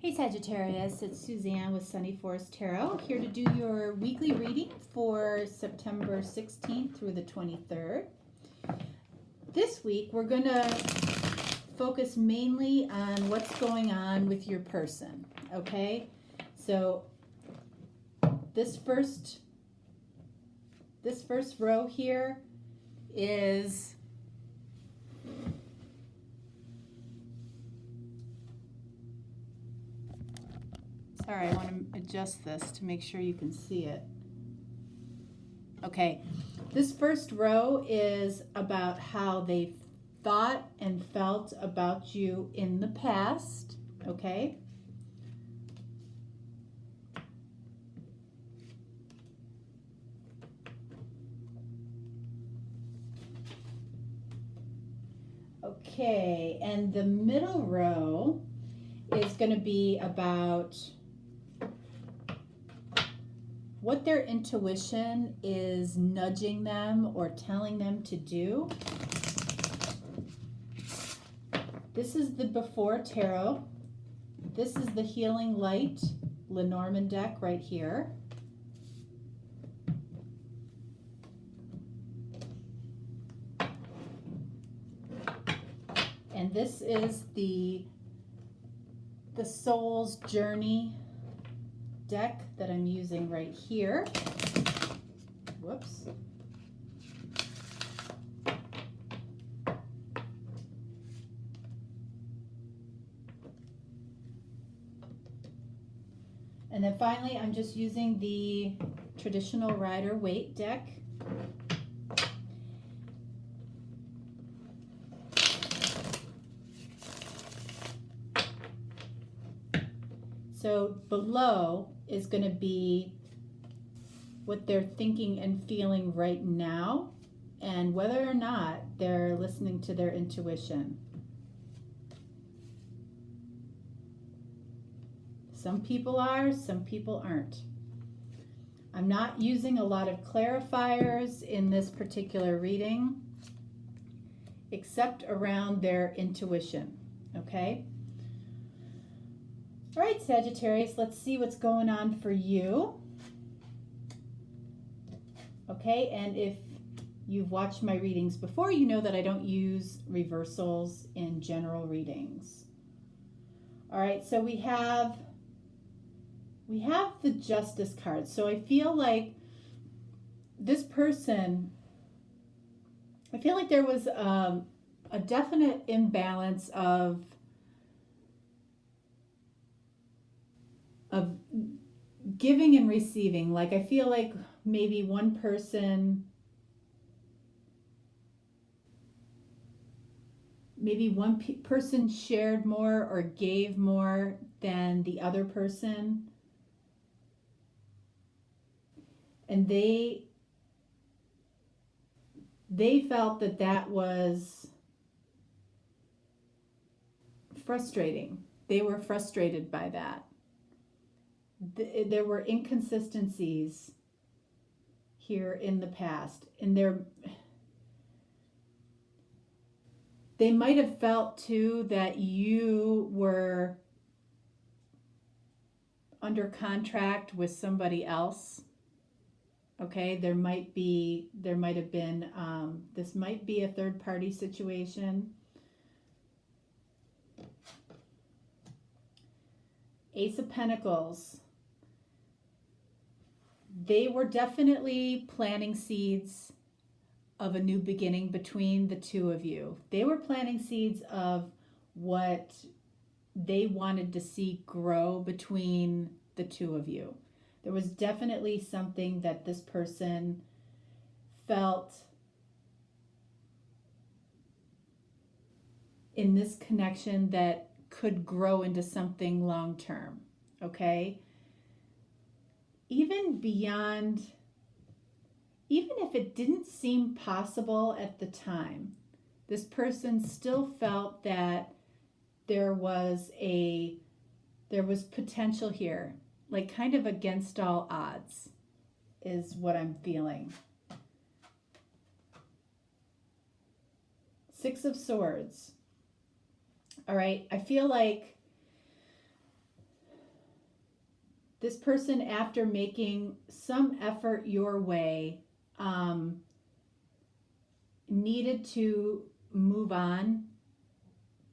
Hey Sagittarius, it's Suzanne with Sunny Forest Tarot, here to do your weekly reading for September 16th through the 23rd. This week we're going to focus mainly on what's going on with your person, okay? So this first row here is sorry, I want to adjust this to make sure you can see it. Okay, this first row is about how they thought and felt about you in the past, okay? Okay, and the middle row is going to be about what their intuition is nudging them or telling them to do. This is the Before Tarot. This is the Healing Light Lenormand deck right here. And this is the Soul's Journey deck that I'm using right here. Whoops. And then finally, I'm just using the traditional Rider-Waite deck. So below is going to be what they're thinking and feeling right now and whether or not they're listening to their intuition. Some people are, some people aren't. I'm not using a lot of clarifiers in this particular reading except around their intuition, okay? All right, Sagittarius, let's see what's going on for you. Okay, and if you've watched my readings before, you know that I don't use reversals in general readings. All right, so we have the Justice card. So I feel like this person, I feel like there was a definite imbalance of giving and receiving. Like I feel like maybe one person shared more or gave more than the other person, and they felt that was frustrating. They were frustrated by that. There were inconsistencies here in the past, and they might have felt too that you were under contract with somebody else. Okay, there might have been this might be a third party situation. Ace of Pentacles. They were definitely planting seeds of a new beginning between the two of you. They were planting seeds of what they wanted to see grow between the two of you. There was definitely something that this person felt in this connection that could grow into something long term, okay? Even if it didn't seem possible at the time, this person still felt that there was potential here, like kind of against all odds is what I'm feeling. Six of Swords. All right, I feel like this person, after making some effort your way, needed to move on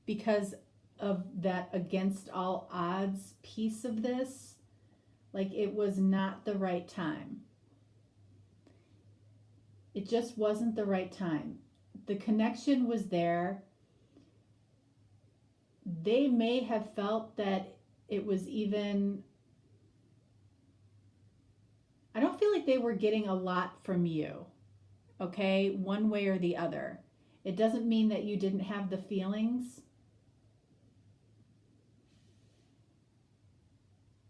because of that against all odds piece of this. Like, it was not the right time. It just wasn't the right time. The connection was there. They may have felt that it was even, I don't feel like they were getting a lot from you, okay, one way or the other. It doesn't mean that you didn't have the feelings,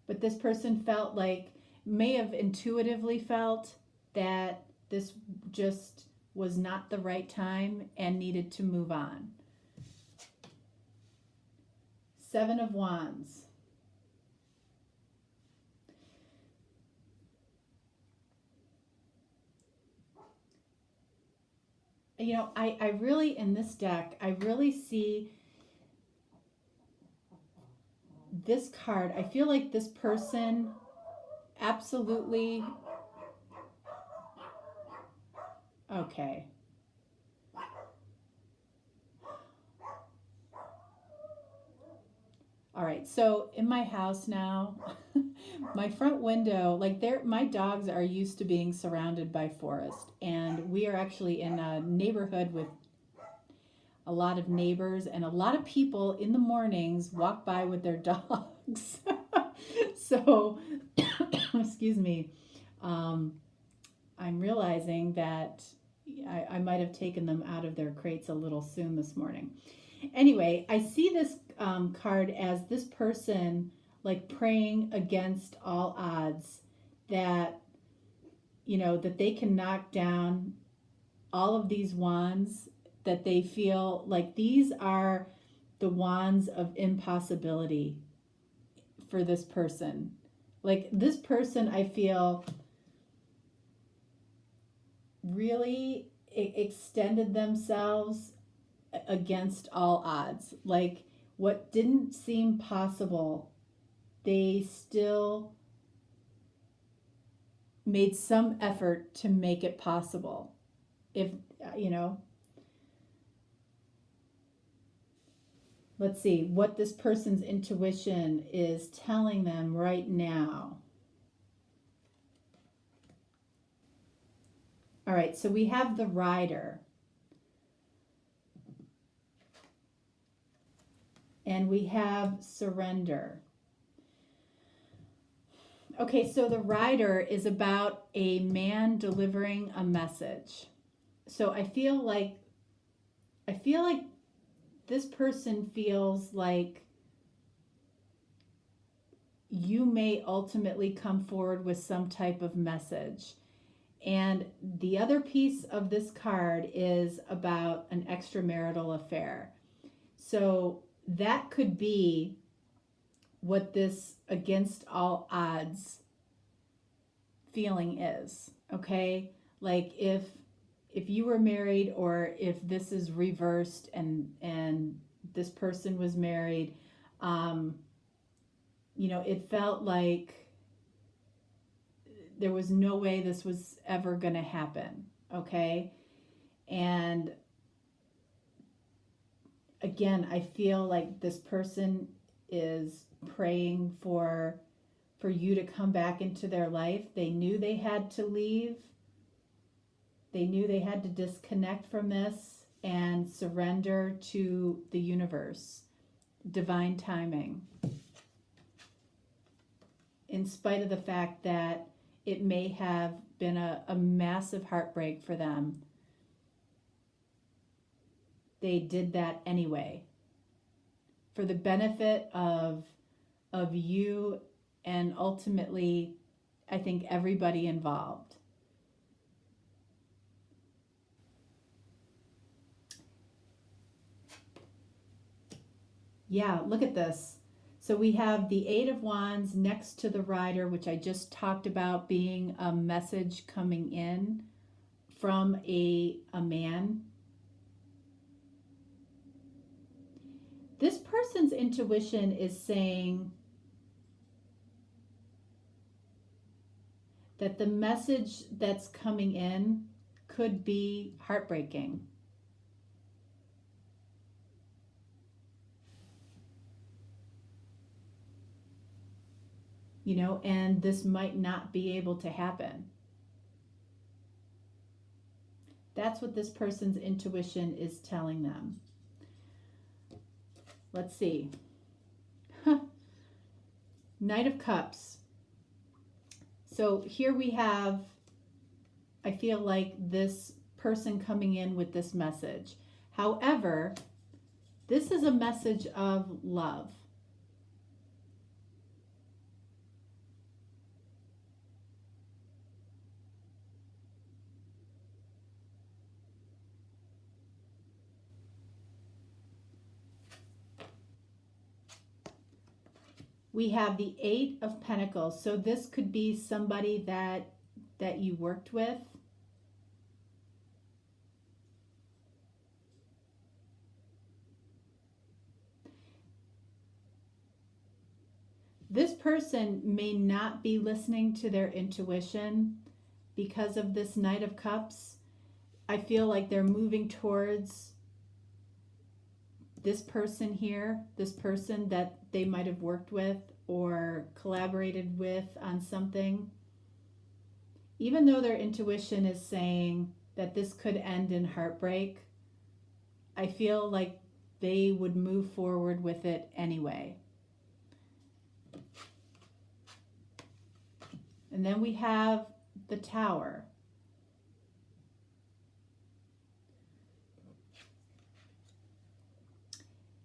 but this person felt like, may have intuitively felt that this just was not the right time and needed to move on. Seven of Wands. You know, I really, in this deck, I really see this card. I feel like this person absolutely, okay. All right, so in my house now, my front window, like my dogs are used to being surrounded by forest, and we are actually in a neighborhood with a lot of neighbors, and a lot of people in the mornings walk by with their dogs. So, excuse me, I'm realizing that I might have taken them out of their crates a little soon this morning. Anyway, I see this card as this person like praying against all odds that, you know, that they can knock down all of these wands, that they feel like these are the wands of impossibility for this person. Like, this person, I feel, really extended themselves against all odds. Like, what didn't seem possible, they still made some effort to make it possible. If, you know, let's see what this person's intuition is telling them right now. All right, so we have the Rider. And we have Surrender. Okay, so the Rider is about a man delivering a message. So I feel like this person feels like you may ultimately come forward with some type of message. And the other piece of this card is about an extramarital affair. So that could be what this against all odds feeling is, okay? Like, if you were married, or if this is reversed and this person was married, you know, it felt like there was no way this was ever going to happen, okay? And again, I feel like this person is praying for you to come back into their life. They knew they had to leave. They knew they had to disconnect from this and surrender to the universe, divine timing. In spite of the fact that it may have been a massive heartbreak for them, they did that anyway, for the benefit of you and ultimately, I think, everybody involved. Yeah, look at this. So we have the Eight of Wands next to the Rider, which I just talked about being a message coming in from a man. This person's intuition is saying, that the message that's coming in could be heartbreaking. You know, and this might not be able to happen. That's what this person's intuition is telling them. Let's see. Knight of Cups. So here we have, I feel like, this person coming in with this message. However, this is a message of love. We have the Eight of Pentacles. So this could be somebody that you worked with. This person may not be listening to their intuition because of this Knight of Cups. I feel like they're moving towards this person here, this person that they might have worked with or collaborated with on something. Even though their intuition is saying that this could end in heartbreak, I feel like they would move forward with it anyway. And then we have the Tower.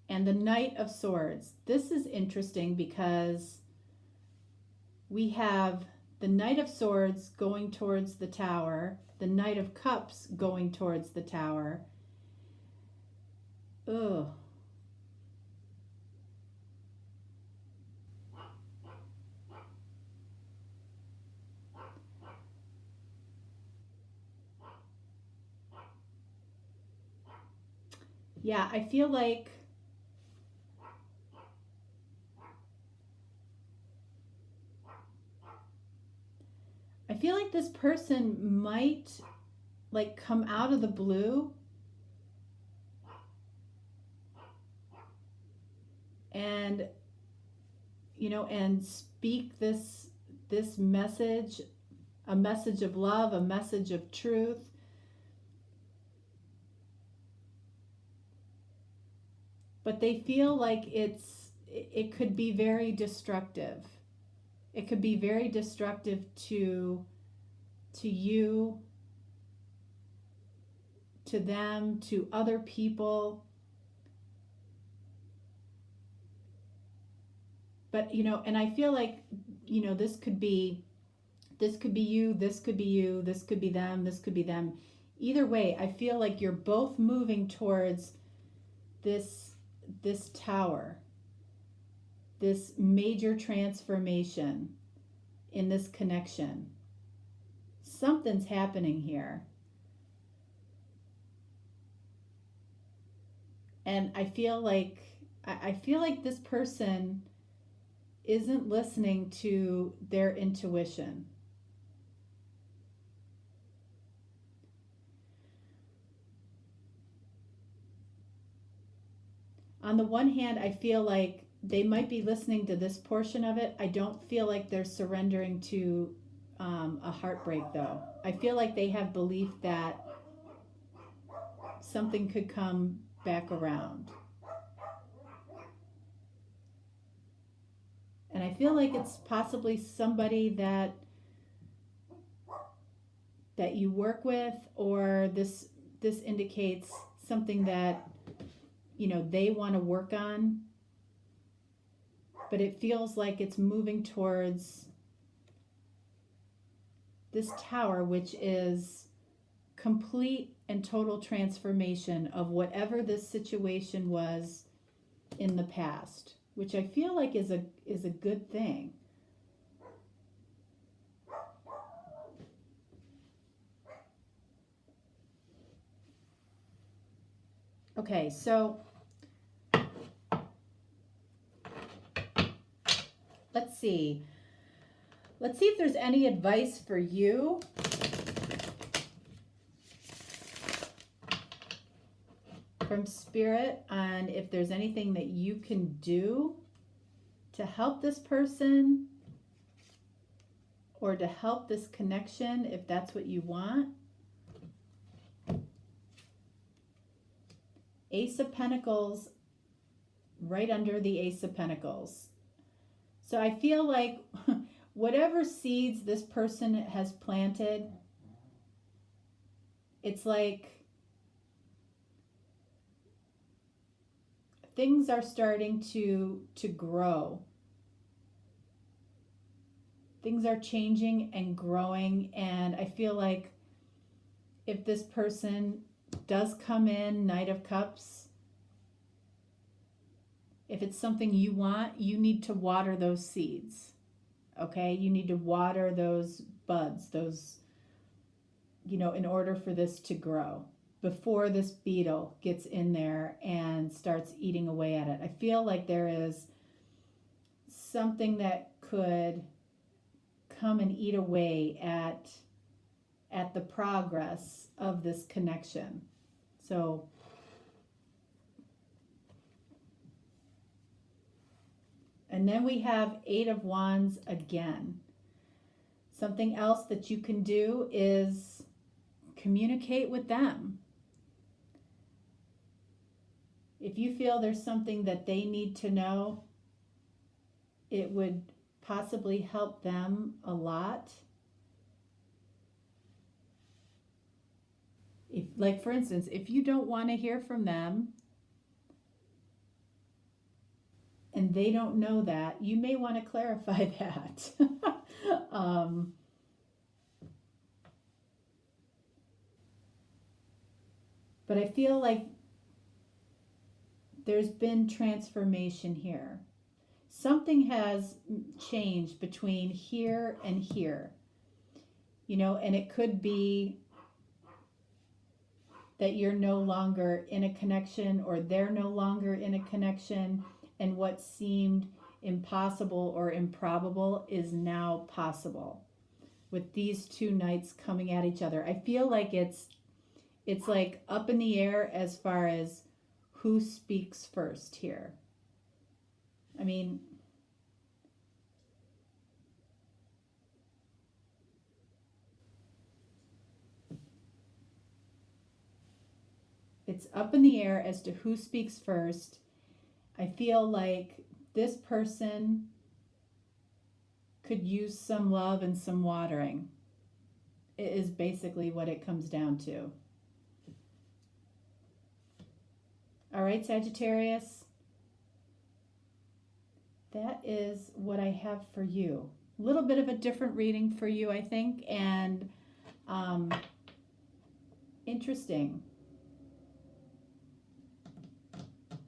And the Knight of Swords. This is interesting because we have the Knight of Swords going towards the Tower, the Knight of Cups going towards the Tower. Ugh. Yeah, I feel like this person might like come out of the blue and and speak this message, a message of love, a message of truth. But they feel like it could be very destructive. It could be very destructive to you, to them, to other people. But and I feel like this could be you, this could be you, this could be them, this could be them. Either way, I feel like you're both moving towards this tower, this major transformation in this connection. Something's happening here. And I feel like this person isn't listening to their intuition. On the one hand, I feel like they might be listening to this portion of it. I don't feel like they're surrendering to a heartbreak, though. I feel like they have belief that something could come back around. And I feel like it's possibly somebody that you work with, or this indicates something that they want to work on, but it feels like it's moving towards this tower, which is complete and total transformation of whatever this situation was in the past, which I feel like is a good thing. Okay, so let's see. Let's see if there's any advice for you. From Spirit on if there's anything that you can do to help this person or to help this connection if that's what you want. Ace of Pentacles right under the Ace of Pentacles. So I feel like whatever seeds this person has planted, it's like things are starting to grow. Things are changing and growing, and I feel like if this person does come in, Knight of Cups, if it's something you want, you need to water those seeds, okay? You need to water those buds, those, you know, in order for this to grow, before this beetle gets in there and starts eating away at it. I feel like there is something that could come and eat away at the progress of this connection. So and then we have Eight of Wands again. Something else that you can do is communicate with them. If you feel there's something that they need to know, it would possibly help them a lot. If, like for instance, if you don't want to hear from them and they don't know that, you may want to clarify that. But I feel like there's been transformation here. Something has changed between here and here, you know, and it could be that you're no longer in a connection or they're no longer in a connection, and what seemed impossible or improbable is now possible with these two knights coming at each other. I feel like it's like up in the air as far as who speaks first here. I mean, it's up in the air as to who speaks first. I feel like this person could use some love and some watering. It is basically what it comes down to. All right, Sagittarius. That is what I have for you. A little bit of a different reading for you, I think, and interesting.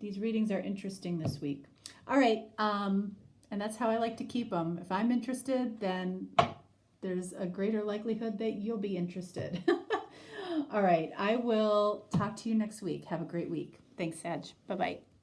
These readings are interesting this week. All right, and that's how I like to keep them. If I'm interested, then there's a greater likelihood that you'll be interested. All right, I will talk to you next week. Have a great week. Thanks, Sag. Bye-bye.